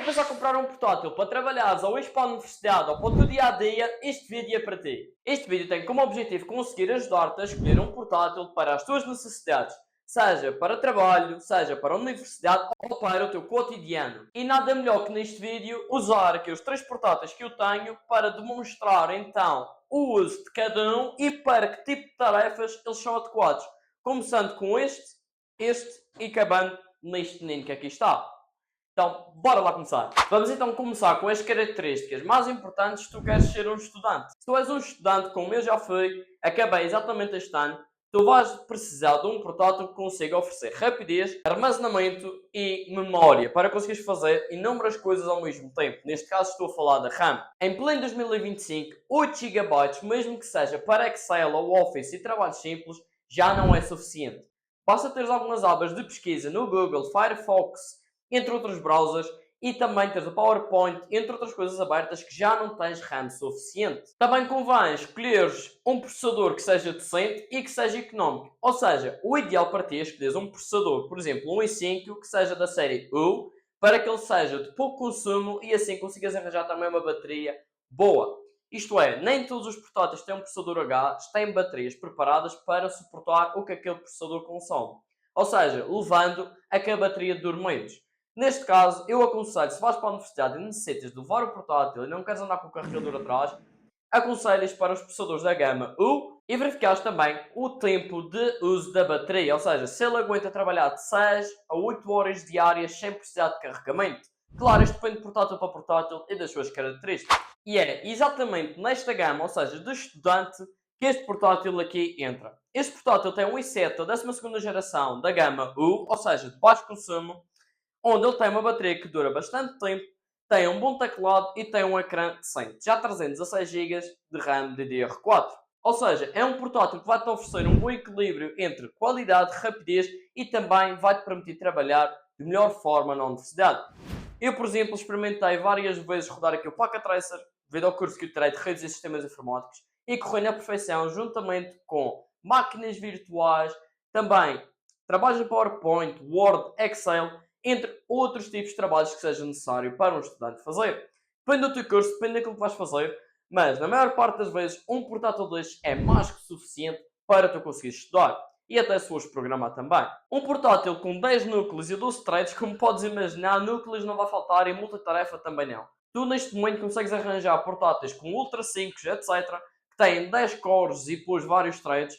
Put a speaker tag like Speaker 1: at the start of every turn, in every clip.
Speaker 1: a pensar em comprar um portátil para trabalhares ou ir para a universidade ou para o teu dia-a-dia, este vídeo é para ti. Este vídeo tem como objetivo conseguir ajudar-te a escolher um portátil para as tuas necessidades, seja para trabalho, seja para a universidade ou para o teu cotidiano. E nada melhor que neste vídeo usar aqui os 3 portáteis que eu tenho para demonstrar então o uso de cada um e para que tipo de tarefas eles são adequados. Começando com este e acabando neste menino que aqui está. Então, bora lá começar. Vamos então começar com as características mais importantes se tu queres ser um estudante. Se tu és um estudante, como eu já fui, acabei exatamente este ano, tu vais precisar de um portátil que consiga oferecer rapidez, armazenamento e memória para conseguires fazer inúmeras coisas ao mesmo tempo. Neste caso estou a falar da RAM. Em pleno 2025, 8 GB, mesmo que seja para Excel ou Office e trabalhos simples, já não é suficiente. Basta teres algumas abas de pesquisa no Google, Firefox, entre outros browsers, e também tens o PowerPoint, entre outras coisas abertas, que já não tens RAM suficiente. Também convém escolheres um processador que seja decente e que seja económico. Ou seja, o ideal para ti é escolheres um processador, por exemplo, um i5, que seja da série U, para que ele seja de pouco consumo e assim consigas arranjar também uma bateria boa. Isto é, nem todos os portáteis que têm um processador H têm baterias preparadas para suportar o que aquele processador consome. Ou seja, levando a que a bateria dure menos. Neste caso, eu aconselho, se vais para a universidade e necessitas de levar o portátil e não queres andar com o carregador atrás, aconselhas para os processadores da gama U e verificares também o tempo de uso da bateria, ou seja, se ele aguenta trabalhar de 6 a 8 horas diárias sem precisar de carregamento. Claro, isto depende de portátil para portátil e das suas características. E é exatamente nesta gama, ou seja, de estudante, que este portátil aqui entra. Este portátil tem um i7 da 12ª geração da gama U, ou seja, de baixo consumo, onde ele tem uma bateria que dura bastante tempo, tem um bom teclado e tem um ecrã decente. Já 316 GB de RAM DDR4. Ou seja, é um portátil que vai-te oferecer um bom equilíbrio entre qualidade, rapidez e também vai-te permitir trabalhar de melhor forma na universidade. Eu, por exemplo, experimentei várias vezes rodar aqui o Pocket Tracer, devido ao curso que eu terei de redes e sistemas informáticos, e correu na perfeição, juntamente com máquinas virtuais, também trabalhos em PowerPoint, Word, Excel, entre outros tipos de trabalhos que seja necessário para um estudante fazer. Depende do teu curso, depende daquilo que vais fazer, mas na maior parte das vezes um portátil destes é mais que suficiente para tu conseguires estudar. E até se fores programar também. Um portátil com 10 núcleos e 12 threads, como podes imaginar, núcleos não vai faltar e multitarefa também não. Tu neste momento consegues arranjar portáteis com Ultra 5, etc, que têm 10 cores e depois vários threads,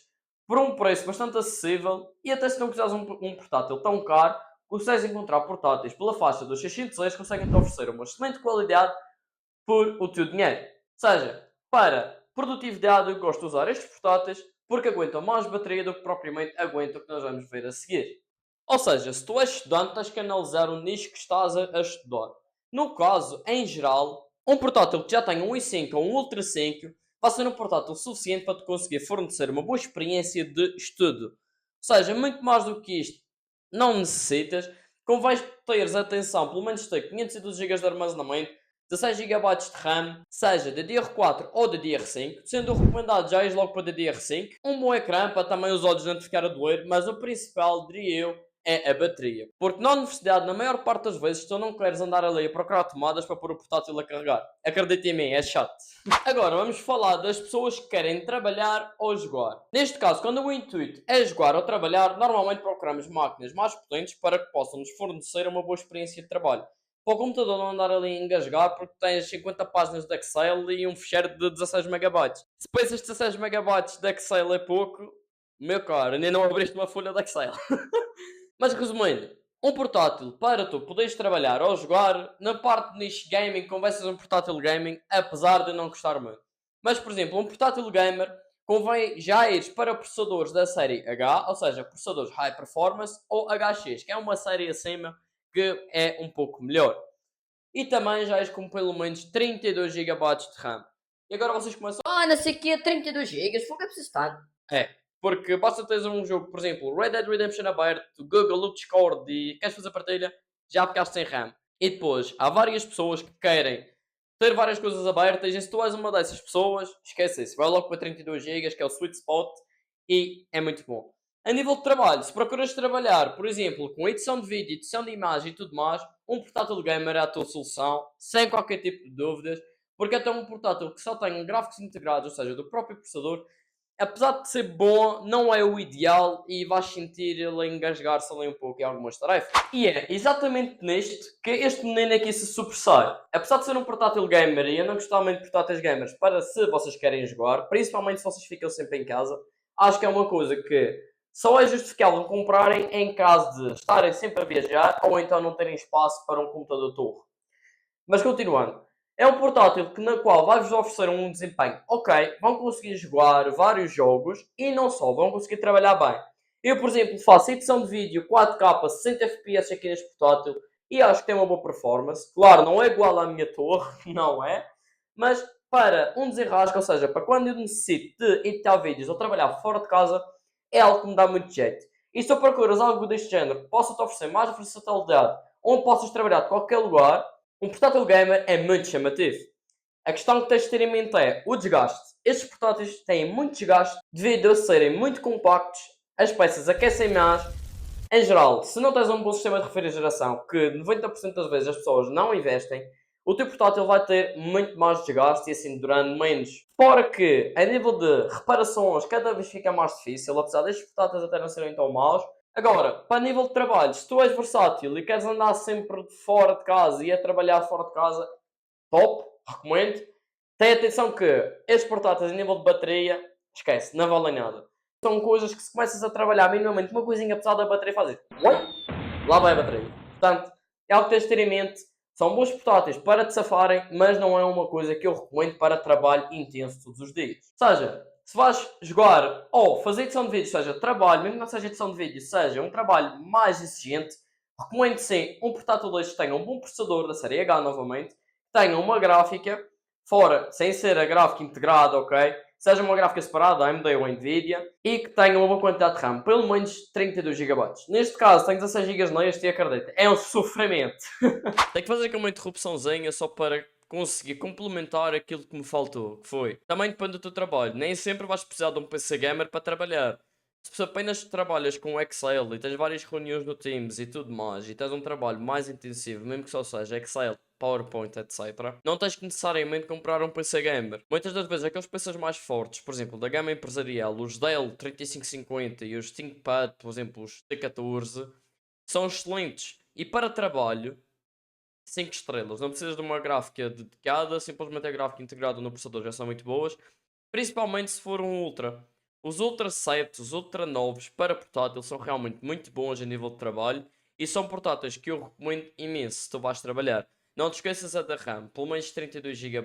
Speaker 1: por um preço bastante acessível, e até se não quiseres um portátil tão caro, consegues encontrar portáteis pela faixa dos 600 euros, conseguem-te oferecer uma excelente qualidade por o teu dinheiro. Ou seja, para produtividade eu gosto de usar estes portáteis porque aguentam mais bateria do que propriamente aguentam o que nós vamos ver a seguir. Ou seja, se tu és estudante, tens que analisar o nicho que estás a estudar. No caso, em geral, um portátil que já tenha um i5 ou um Ultra 5 vai ser um portátil suficiente para te conseguir fornecer uma boa experiência de estudo. Ou seja, muito mais do que isto não necessitas. Convém teres atenção, pelo menos ter 512 GB de armazenamento, 16 GB de RAM, seja DDR4 ou DDR5, sendo o recomendado já ir logo para DDR5, um bom ecrã para também os olhos não te ficar a doer, mas o principal, diria eu, é a bateria. Porque na universidade, na maior parte das vezes, tu não queres andar ali a procurar tomadas para pôr o portátil a carregar. Acredita em mim, é chato. Agora vamos falar das pessoas que querem trabalhar ou jogar. Neste caso, quando o intuito é jogar ou trabalhar, normalmente procuramos máquinas mais potentes para que possam nos fornecer uma boa experiência de trabalho. Para o computador não andar ali a engasgar porque tens 50 páginas de Excel e um ficheiro de 16 megabytes. Se pensas 16 megabytes de Excel é pouco, meu caro, ainda não abriste uma folha de Excel. Mas resumindo, um portátil para tu poderes trabalhar ou jogar, na parte de niche gaming, convém ser um portátil gaming, apesar de não gostar muito. Mas, por exemplo, um portátil gamer, convém já ires para processadores da série H, ou seja, processadores High Performance, ou HX, que é uma série acima que é um pouco melhor. E também já és com pelo menos 32 gigabytes de RAM. E agora vocês começam,
Speaker 2: Não sei o que, 32 GB, foi o que é preciso estar.
Speaker 1: porque basta teres um jogo, por exemplo, Red Dead Redemption aberto, Google, o Discord e queres fazer partilha, já ficaste sem RAM. E depois, há várias pessoas que querem ter várias coisas abertas e se tu és uma dessas pessoas, esquece isso, vai logo para 32 GB, que é o sweet spot, e é muito bom. A nível de trabalho, se procuras trabalhar, por exemplo, com edição de vídeo, edição de imagem e tudo mais, um portátil gamer é a tua solução, sem qualquer tipo de dúvidas, porque até um portátil que só tem gráficos integrados, ou seja, do próprio processador, apesar de ser bom, não é o ideal e vais sentir ele a engasgar-se ali um pouco em algumas tarefas. E é exatamente neste que este menino aqui se sobressai. Apesar de ser um portátil gamer e eu não gostar muito de portáteis gamers para se vocês querem jogar, principalmente se vocês ficam sempre em casa, acho que é uma coisa que só é justificável comprarem em caso de estarem sempre a viajar ou então não terem espaço para um computador torre. Mas continuando, é um portátil na qual vai-vos oferecer um desempenho ok, vão conseguir jogar vários jogos e não só, vão conseguir trabalhar bem. Eu, por exemplo, faço edição de vídeo 4K 60 FPS aqui neste portátil e acho que tem uma boa performance. Claro, não é igual à minha torre, não é? Mas para um desenrasque, ou seja, para quando eu necessito de editar vídeos ou trabalhar fora de casa, é algo que me dá muito jeito. E se eu procuras algo deste género que possa te oferecer mais versatilidade, onde possas trabalhar de qualquer lugar, um portátil gamer é muito chamativo. A questão que tens de ter em mente é o desgaste. Estes portáteis têm muito desgaste devido a serem muito compactos, as peças aquecem mais. Em geral, se não tens um bom sistema de refrigeração, que 90% das vezes as pessoas não investem, o teu portátil vai ter muito mais desgaste e assim durando menos. Fora que, a nível de reparações, cada vez fica mais difícil, apesar destes portáteis até não serem tão maus. Agora, para nível de trabalho, se tu és versátil e queres andar sempre fora de casa e a trabalhar fora de casa, top, recomendo. Tenha atenção que estes portáteis a nível de bateria, esquece, não valem nada. São coisas que se começas a trabalhar minimamente uma coisinha pesada da bateria fazes. Lá vai a bateria. Portanto, é algo que tens de ter em mente. São bons portáteis para te safarem, mas não é uma coisa que eu recomendo para trabalho intenso todos os dias. Ou seja, se vais jogar ou fazer edição de vídeo, seja trabalho, mesmo que não seja edição de vídeo, seja um trabalho mais exigente, recomendo sim um portátil deste que tenha um bom processador da série H novamente, tenha uma gráfica, fora, sem ser a gráfica integrada, ok? Seja uma gráfica separada, AMD ou Nvidia, e que tenha uma boa quantidade de RAM, pelo menos 32 GB. Neste caso, tenho 16 GB neste e acredita, é um sofrimento. Tenho que fazer aqui uma interrupçãozinha só para conseguir complementar aquilo que me faltou, que foi. Também depende do teu trabalho, nem sempre vais precisar de um PC gamer para trabalhar. Se apenas trabalhas com Excel e tens várias reuniões no Teams e tudo mais, e tens um trabalho mais intensivo, mesmo que só seja Excel, PowerPoint, etc., não tens que necessariamente comprar um PC gamer. Muitas das vezes aqueles PCs mais fortes, por exemplo, da gama empresarial, os Dell 3550 e os ThinkPad, por exemplo, os T14, são excelentes. E para trabalho, 5 estrelas. Não precisas de uma gráfica dedicada, simplesmente a gráfica integrada no processador já são muito boas. Principalmente se for um Ultra. Os Ultra 7, os Ultra novos para portátil são realmente muito bons a nível de trabalho e são portáteis que eu recomendo imenso se tu vais trabalhar. Não te esqueças a da RAM, pelo menos 32 GB,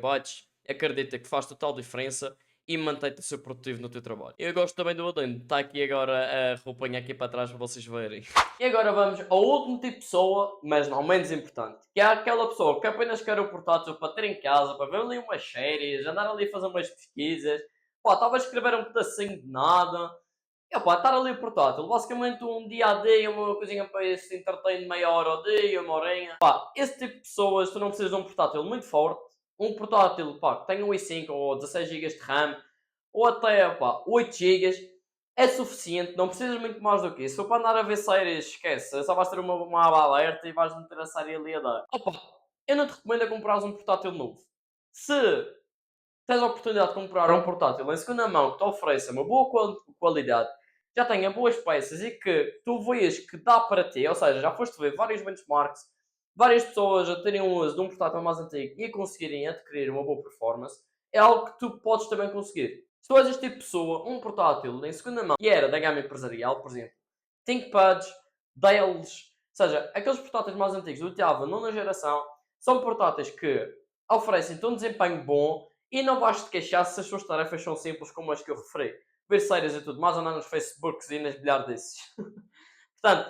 Speaker 1: acredita que faz total diferença e mantém-te a ser produtivo no teu trabalho. Eu gosto também do adendo, está aqui agora a roupinha aqui para trás para vocês verem. E agora vamos ao último tipo de pessoa, mas não menos importante, que é aquela pessoa que apenas quer o portátil para ter em casa, para ver ali umas séries, andar ali a fazer umas pesquisas, pá, estava a escrever um pedacinho de nada, e pá, estar ali o portátil, basicamente um dia a dia, uma coisinha para se entreter de meia hora ao dia, uma horinha. Pá, esse tipo de pessoas, tu não precisas de um portátil muito forte, um portátil, pá, que tenha um i5 ou 16 GB de RAM, ou até, pá, 8 GB, é suficiente, não precisas muito mais do que isso. Se for para andar a ver séries, esquece, só vais ter uma aba alerta e vais meter a série ali a dar. Opa, eu não te recomendo a comprares um portátil novo. Se tens a oportunidade de comprar um portátil em segunda mão que te ofereça uma boa qualidade, já tenha boas peças e que tu vês que dá para ti, ou seja, já foste ver vários benchmarks, várias pessoas a terem um uso de um portátil mais antigo e a conseguirem adquirir uma boa performance, é algo que tu podes também conseguir. Se tu és este tipo de pessoa, um portátil em segunda mão e era da gama empresarial, por exemplo, ThinkPads, Dells, ou seja, aqueles portáteis mais antigos do oitava, nona geração, são portáteis que oferecem-te um desempenho bom e não vais te queixar se as suas tarefas são simples como as que eu referi. Ver séries e tudo mais, andar nos Facebooks e nas bilhardices. Portanto,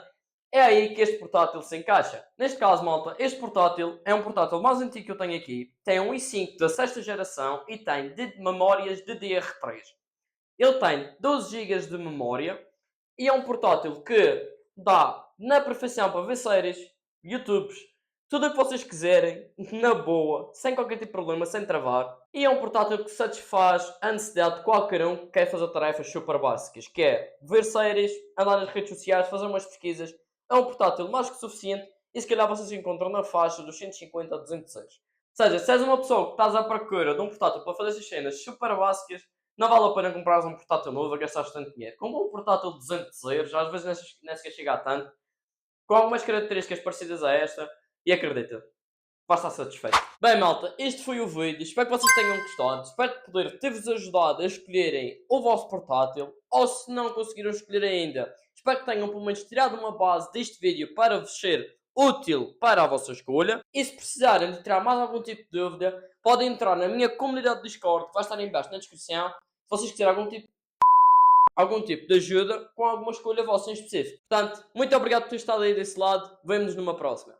Speaker 1: é aí que este portátil se encaixa. Neste caso, malta, este portátil é um portátil mais antigo que eu tenho aqui. Tem um i5 da sexta geração e tem memórias DDR3. Ele tem 12 GB de memória e é um portátil que dá na perfeição para ver séries, YouTubes, tudo o que vocês quiserem, na boa, sem qualquer tipo de problema, sem travar. E é um portátil que satisfaz a necessidade de qualquer um que quer fazer tarefas super básicas, que é ver séries, andar nas redes sociais, fazer umas pesquisas. É um portátil mais que suficiente e se calhar vocês encontram na faixa dos 150 a 200 euros. Ou seja, se és uma pessoa que estás à procura de um portátil para fazer essas cenas super básicas, não vale a pena comprar um portátil novo a gastar tanto dinheiro. Compra um portátil de 200 euros, às vezes nem sequer chega a tanto, com algumas características parecidas a esta, e acredita, vai estar satisfeito. Bem, malta, este foi o vídeo. Espero que vocês tenham gostado. Espero poder ter-vos ajudado a escolherem o vosso portátil. Ou se não conseguiram escolher ainda, espero que tenham pelo menos tirado uma base deste vídeo para vos ser útil para a vossa escolha. E se precisarem de tirar mais algum tipo de dúvida, podem entrar na minha comunidade de Discord, que vai estar em baixo na descrição. Se vocês quiserem algum tipo de ajuda com alguma escolha vossa em específico. Portanto, muito obrigado por ter estado aí desse lado. Vemo-nos numa próxima.